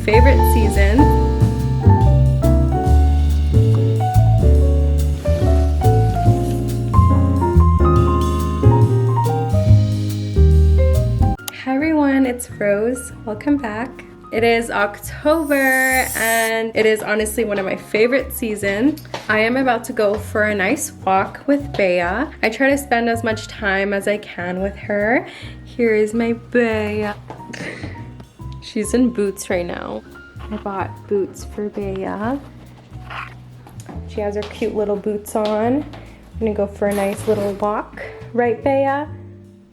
favorite seasons. Hi everyone, it's Rose. Welcome back. It is October and it is honestly one of my favorite seasons. I am about to go for a nice walk with Bea. I try to spend as much time as I can with her. Here is my Bea. She's in boots right now. I bought boots for Bea. She has her cute little boots on. I'm gonna go for a nice little walk. Right, Bea?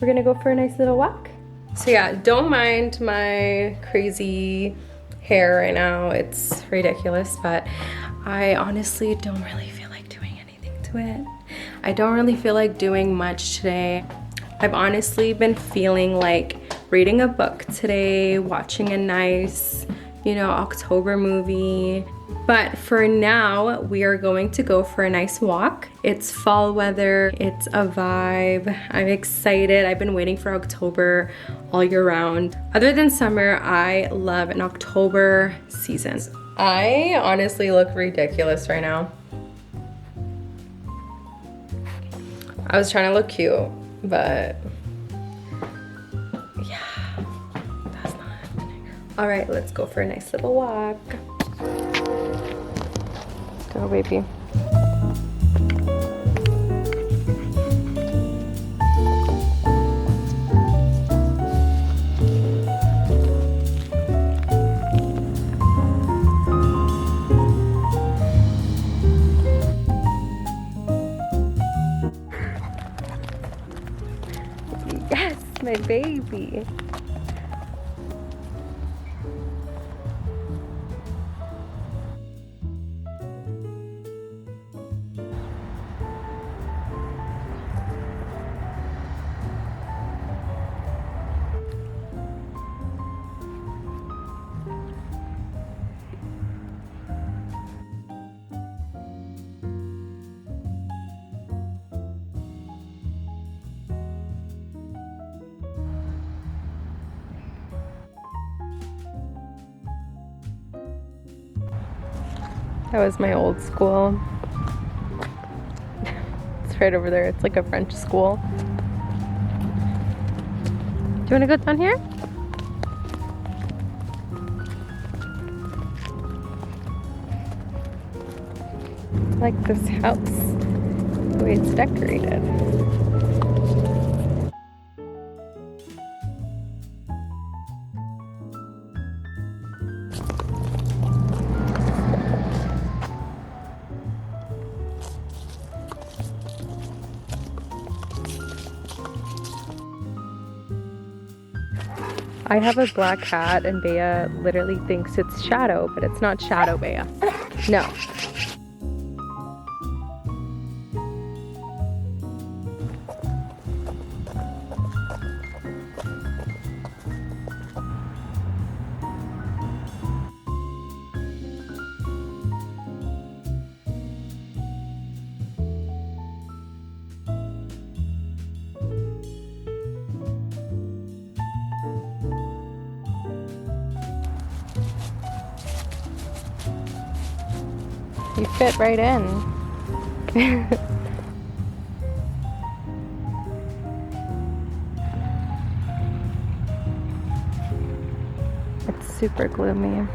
We're gonna go for a nice little walk? So yeah, don't mind my crazy hair right now. It's ridiculous, but I honestly don't really feel like doing anything to it. I don't really feel like doing much today. I've honestly been feeling like reading a book today, watching a nice, October movie. But for now, we are going to go for a nice walk. It's fall weather, it's a vibe. I'm excited. I've been waiting for October all year round. Other than summer, I love an October season. I honestly look ridiculous right now. I was trying to look cute, but yeah, that's not happening. All right, let's go for a nice little walk. Go, baby. Yes, my baby. That was my old school. It's right over there. It's like a French school. Do you want to go down here? I like this house, the way it's decorated. I have a black cat and Bea literally thinks it's Shadow, but it's not Shadow, Bea. No. You fit right in. It's super gloomy.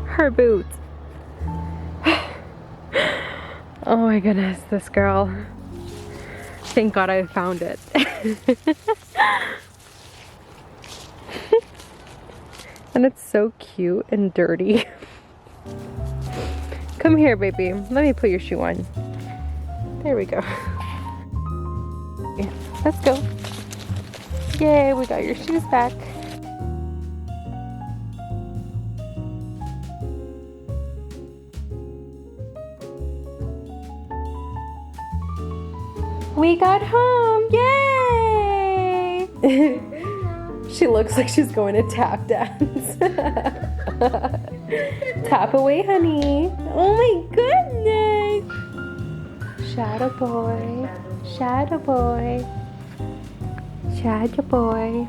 Her boots. Oh my goodness, this girl. Thank God I found it. And it's so cute and dirty. Come here, baby. Let me put your shoe on. There we go. Let's go. Yay, we got your shoes back. We got home, yay! She looks like she's going to tap dance. Tap away, honey. Oh my goodness. Shadow boy, shadow boy, shadow boy.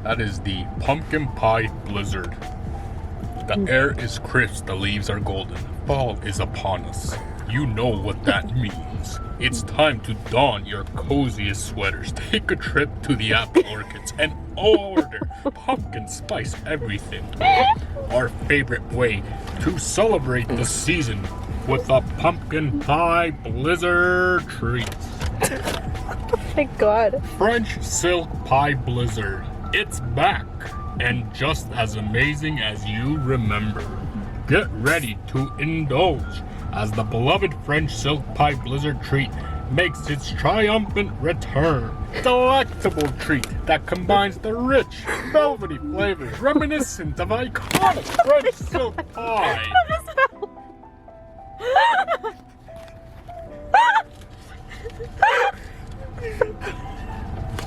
That is the pumpkin pie blizzard. The air is crisp, the leaves are golden. Fall is upon us. You know what that means. It's time to don your coziest sweaters, take a trip to the apple orchards, and order pumpkin spice everything. Our favorite way to celebrate the season with a pumpkin pie blizzard treat. Oh my god. French silk pie blizzard. It's back, and just as amazing as you remember. Get ready to indulge as the beloved French silk pie blizzard treat makes its triumphant return. Delectable treat that combines the rich, velvety flavors reminiscent of iconic French silk pie.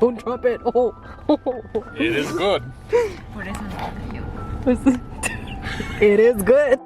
Don't drop it. Oh. It is good. It is good.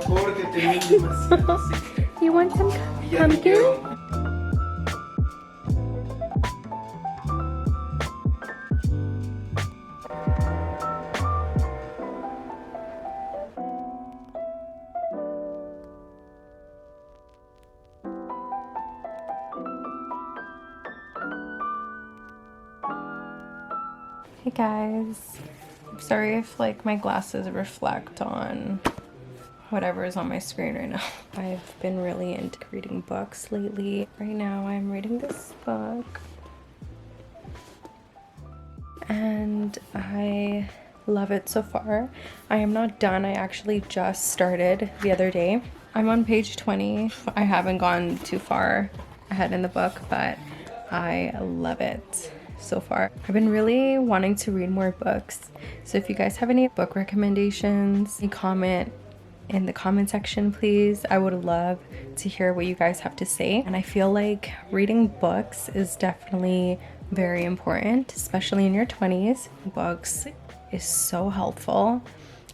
Porque tenía demasiado así. You want some Ya me pumpkin? quiero. Hey guys, I'm sorry if like my glasses reflect on whatever is on my screen right now. I've been really into reading books lately. Right now I'm reading this book and I love it so far. I am not done. I actually just started the other day. I'm on page 20. I haven't gone too far ahead in the book, but I love it so far. I've been really wanting to read more books. So if you guys have any book recommendations, comment in the comment section, please. I would love to hear what you guys have to say. And I feel like reading books is definitely very important, especially in your 20s. Books is so helpful.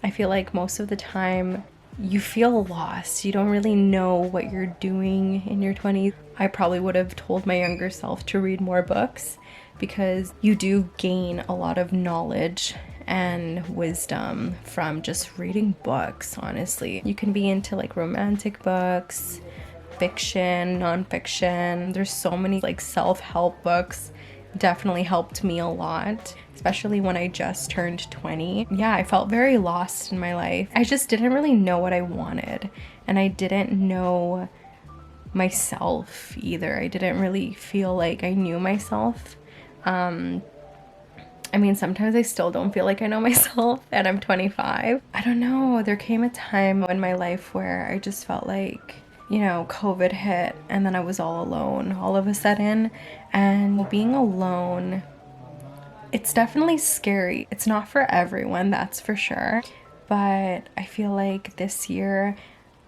I feel like most of the time you feel lost. You don't really know what you're doing in your 20s. I probably would have told my younger self to read more books because you do gain a lot of knowledge and wisdom from just reading books, honestly. You can be into like romantic books, fiction, nonfiction. There's so many like self-help books. Definitely helped me a lot, especially when I just turned 20. Yeah, I felt very lost in my life. I just didn't really know what I wanted, and I didn't know myself either. I didn't really feel like I knew myself. I mean, sometimes I still don't feel like I know myself, and I'm 25. I don't know. There came a time in my life where I just felt like, you know, COVID hit, and then I was all alone all of a sudden. And being alone, it's definitely scary. It's not for everyone, that's for sure. But I feel like this year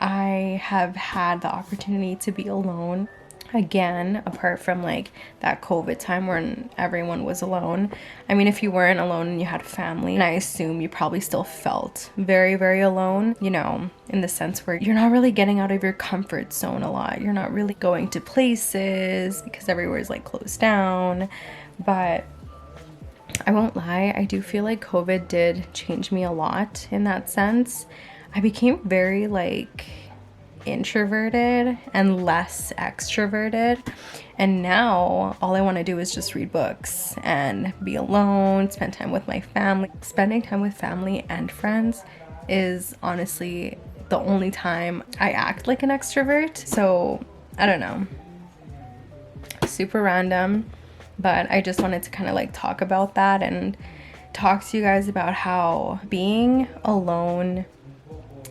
I have had the opportunity to be alone again, apart from like that COVID time when everyone was alone. I mean, if you weren't alone and you had family, and I assume you probably still felt very, very alone, you know, in the sense where you're not really getting out of your comfort zone a lot. You're not really going to places because everywhere's like closed down. But I won't lie, I do feel like COVID did change me a lot in that sense. I became very like introverted and less extroverted, and now all I want to do is just read books and be alone, spend time with my family. Spending time with family and friends is honestly the only time I act like an extrovert. So I don't know, super random, but I just wanted to kind of like talk about that and talk to you guys about how being alone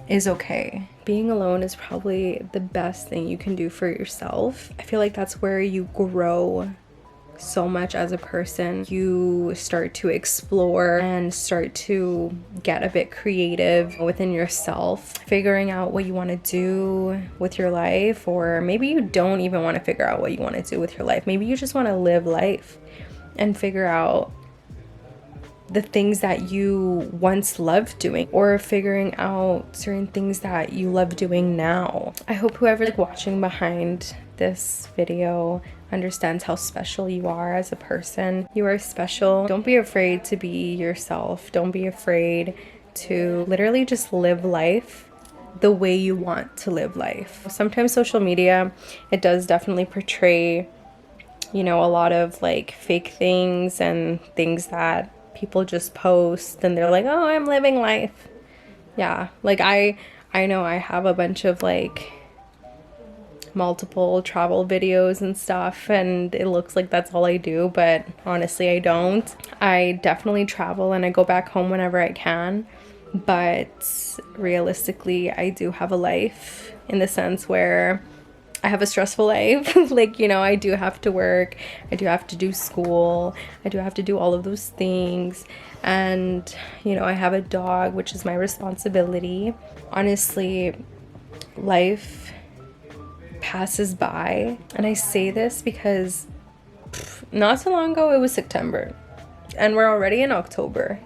is okay. Being alone is probably the best thing you can do for yourself. I feel like that's where you grow so much as a person. You start to explore and start to get a bit creative within yourself, figuring out what you want to do with your life, or maybe you don't even want to figure out what you want to do with your life. Maybe you just want to live life and figure out the things that you once loved doing, or figuring out certain things that you love doing now. I hope whoever's like watching behind this video understands how special you are as a person. You are special. Don't be afraid to be yourself. Don't be afraid to literally just live life the way you want to live life. Sometimes social media, it does definitely portray, you know, a lot of like fake things and things that people just post and they're like, oh, I'm living life. Yeah, like I know I have a bunch of like multiple travel videos and stuff, and it looks like that's all I do, but honestly I don't. I definitely travel and I go back home whenever I can, but realistically I do have a life, in the sense where I have a stressful life. Like, you know, I do have to work, I do have to do school, I do have to do all of those things, and you know, I have a dog, which is my responsibility. Honestly, life passes by, and I say this because not so long ago it was September and we're already in October,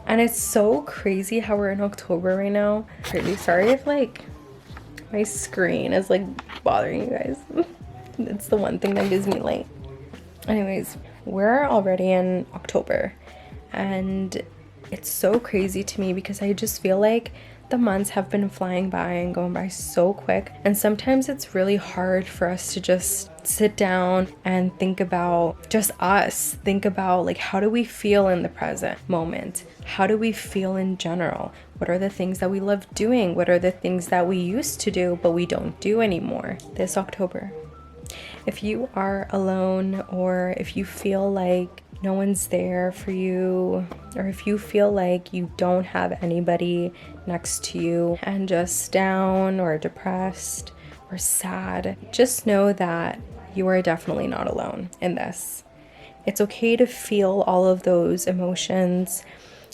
and it's so crazy how we're in October right now. Really sorry if like my screen is like bothering you guys. It's the one thing that gives me light. Anyways, we're already in October, and it's so crazy to me because I just feel like the months have been flying by and going by so quick, and sometimes it's really hard for us to just sit down and think about just us. Think about like, how do we feel in the present moment? How do we feel in general? What are the things that we love doing? What are the things that we used to do but we don't do anymore this October? If you are alone, or if you feel like no one's there for you, or if you feel like you don't have anybody next to you and just down or depressed or sad, just know that you are definitely not alone in this. It's okay to feel all of those emotions,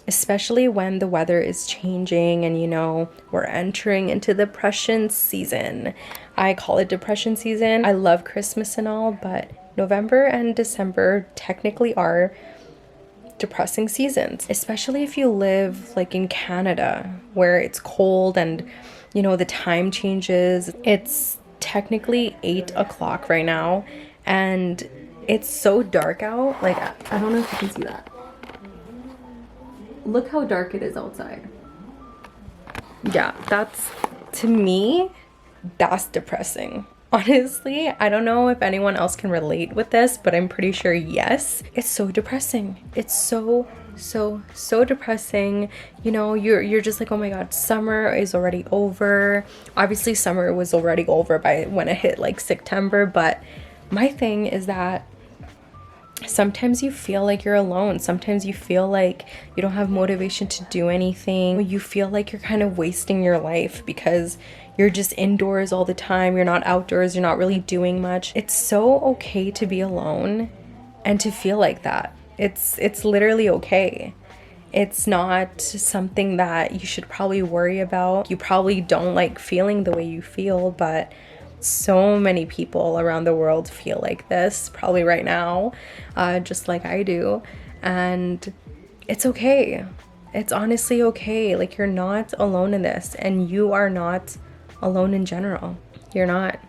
especially when the weather is changing and, you know, we're entering into depression season. I call it depression season. I love Christmas and all, but November and December technically are depressing seasons, especially if you live like in Canada where it's cold and you know the time changes. It's technically 8 o'clock right now and it's so dark out. Like, I don't know if you can see that. Look how dark it is outside. Yeah, that's, to me, that's depressing. Honestly, I don't know if anyone else can relate with this, but I'm pretty sure yes. It's so depressing. It's so depressing. You know, you're just like, oh my god, summer is already over. Obviously summer was already over by when it hit like September, but my thing is that sometimes you feel like you're alone. Sometimes you feel like you don't have motivation to do anything. You feel like you're kind of wasting your life because you're just indoors all the time. You're not outdoors. You're not really doing much. It's so okay to be alone and to feel like that. It's literally okay. It's not something that you should probably worry about. You probably don't like feeling the way you feel, but so many people around the world feel like this probably right now, just like I do. And it's okay. It's honestly okay. Like, you're not alone in this, and you are not alone in general. You're not.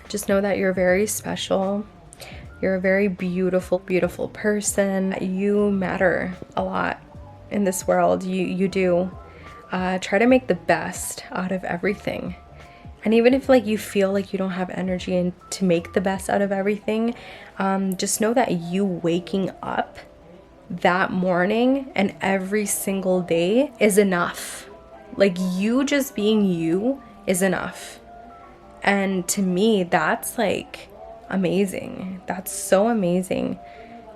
Just know that you're very special. You're a very beautiful person. You matter a lot in this world. You do. Try to make the best out of everything. And even if like you feel like you don't have energy and to make the best out of everything, just know that you waking up that morning and every single day is enough. Like, you just being you is enough. And to me, that's like amazing. That's so amazing,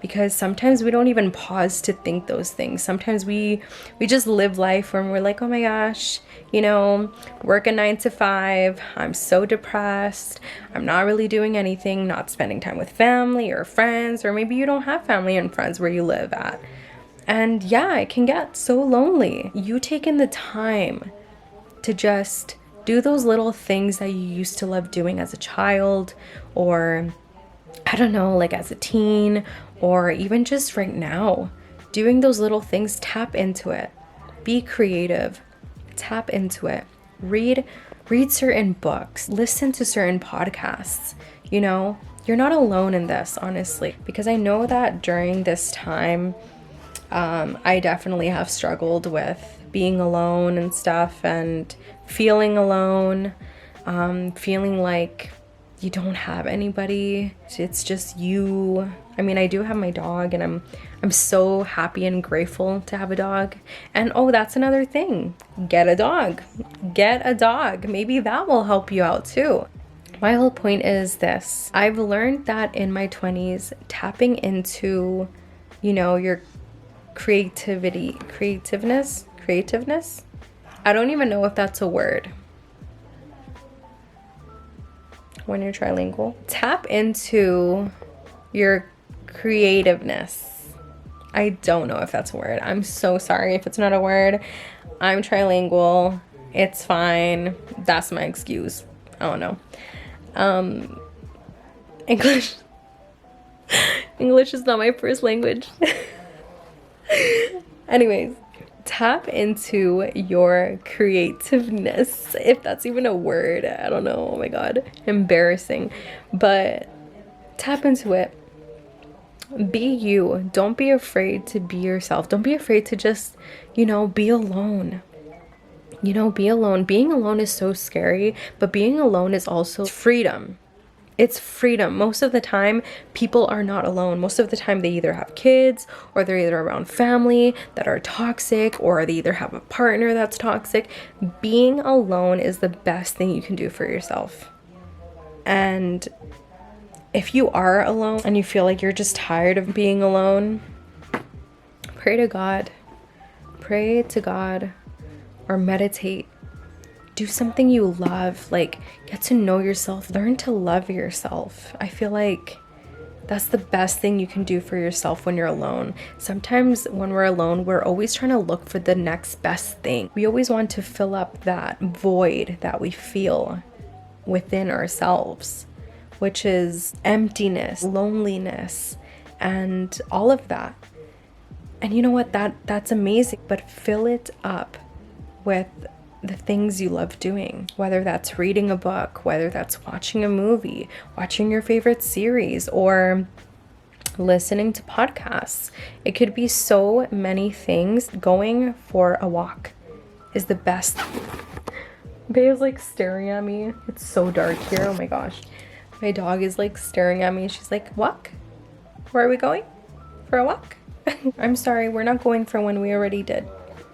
because sometimes we don't even pause to think those things. Sometimes we just live life when we're like, oh my gosh, you know, work a 9 to 5. I'm so depressed. I'm not really doing anything, not spending time with family or friends, or maybe you don't have family and friends where you live at. And yeah, it can get so lonely. You taking the time to just do those little things that you used to love doing as a child, or I don't know, like as a teen, or even just right now, doing those little things. Tap into it. Be creative. Tap into it. Read certain books. Listen to certain podcasts. You know, you're not alone in this, honestly, because I know that during this time, I definitely have struggled with being alone and stuff, and feeling alone, feeling like you don't have anybody. It's just you. I mean, I do have my dog, and I'm so happy and grateful to have a dog. And oh, that's another thing. Get a dog. Get a dog. Maybe that will help you out too. My whole point is this. I've learned that in my 20s, tapping into, you know, your creativeness. I don't even know if that's a word when you're trilingual. Tap into your creativeness. I don't know if that's a word. I'm so sorry if it's not a word. I'm trilingual. It's fine. That's my excuse. I don't know. English is not my first language. Anyways, tap into your creativeness, if that's even a word. I don't know. Oh my god, embarrassing. But tap into it. Be you. Don't be afraid to be yourself. Don't be afraid to just, you know, be alone. You know, be alone. Being alone is so scary, but being alone is also freedom. It's freedom. Most of the time, people are not alone. Most of the time, they either have kids, or they're either around family that are toxic, or they either have a partner that's toxic. Being alone is the best thing you can do for yourself. And if you are alone and you feel like you're just tired of being alone, pray to God. Pray to God, or meditate. Do something you love. Like, get to know yourself. Learn to love yourself. I feel like that's the best thing you can do for yourself when you're alone. Sometimes when we're alone, we're always trying to look for the next best thing. We always want to fill up that void that we feel within ourselves. which is emptiness, loneliness, and all of that. And you know what? That's amazing, but fill it up with the things you love doing, whether that's reading a book, whether that's watching a movie, watching your favorite series, or listening to podcasts. It could be so many things. Going for a walk is the best. Bae's like staring at me. It's so dark here. Oh my gosh. My dog is like staring at me. She's like, walk? Where are we going? For a walk? I'm sorry, we're not going for one. We already did.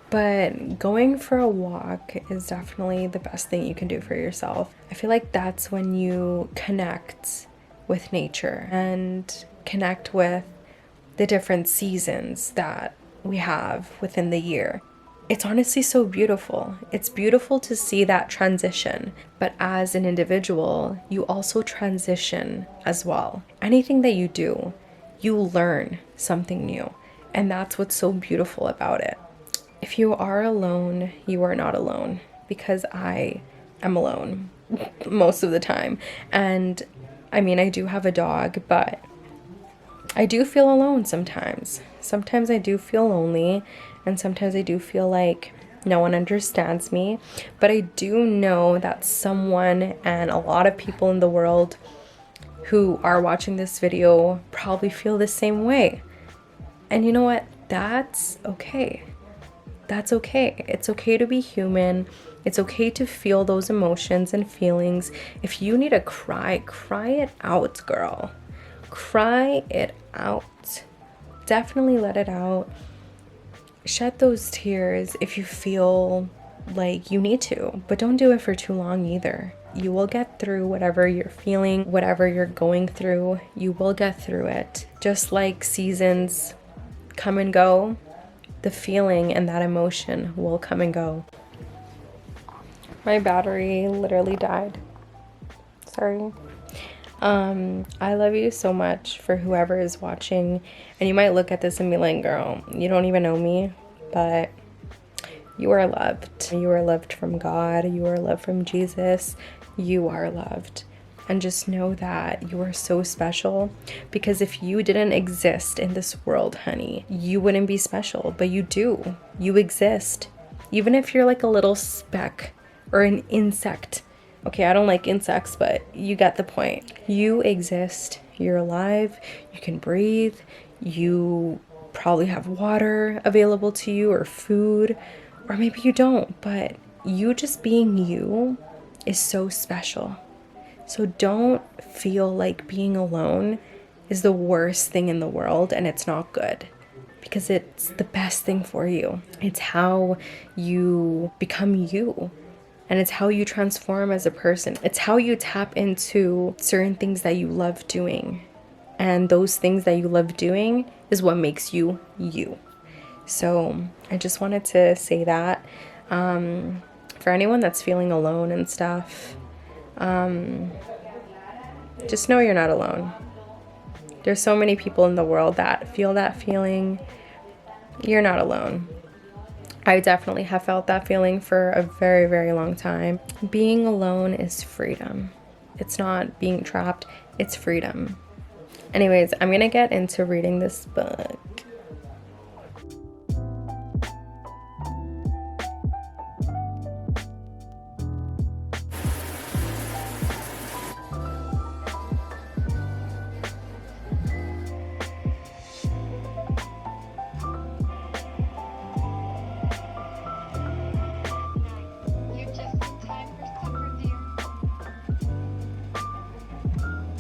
But going for a walk is definitely the best thing you can do for yourself. I feel like that's when you connect with nature and connect with the different seasons that we have within the year. It's honestly so beautiful. It's beautiful to see that transition, but as an individual, you also transition as well. Anything that you do, you learn something new, and that's what's so beautiful about it. If you are alone, you are not alone, because I am alone most of the time. And I mean, I do have a dog, but I do feel alone sometimes. Sometimes I do feel lonely, and sometimes I do feel like no one understands me. But I do know that someone and a lot of people in the world who are watching this video probably feel the same way. And you know what? That's okay. That's okay. It's okay to be human. It's okay to feel those emotions and feelings. If you need to cry, cry it out, girl. Cry it out. Definitely let it out. Shed those tears if you feel like you need to, but don't do it for too long either. You will get through whatever you're feeling, whatever you're going through. You will get through it. Just like seasons come and go, the feeling and that emotion will come and go. My battery literally died. Sorry. I love you so much for whoever is watching, and you might look at this and be like, girl, you don't even know me, but you are loved. You are loved from God. You are loved from Jesus. You are loved. And just know that you are so special, because if you didn't exist in this world, honey, you wouldn't be special, but you do. You exist. Even if you're like a little speck or an insect. Okay, I don't like insects, but you get the point. You exist. You're alive. You can breathe. You probably have water available to you, or food, or maybe you don't, but you just being you is so special. So don't feel like being alone is the worst thing in the world, and it's not good, because it's the best thing for you. It's how you become you, and it's how you transform as a person. It's how you tap into certain things that you love doing, and those things that you love doing is what makes you you. So I just wanted to say that for anyone that's feeling alone and stuff, just know you're not alone. There's so many people in the world that feel that feeling. You're not alone. I definitely have felt that feeling for a very, very long time. Being alone is freedom. It's not being trapped, it's freedom. Anyways, I'm gonna get into reading this book.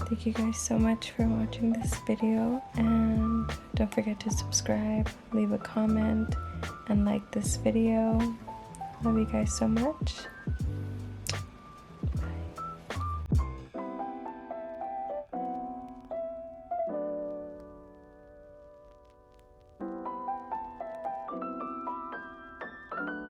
Thank you guys so much for watching this video, and don't forget to subscribe, leave a comment, and like this video. Love you guys so much.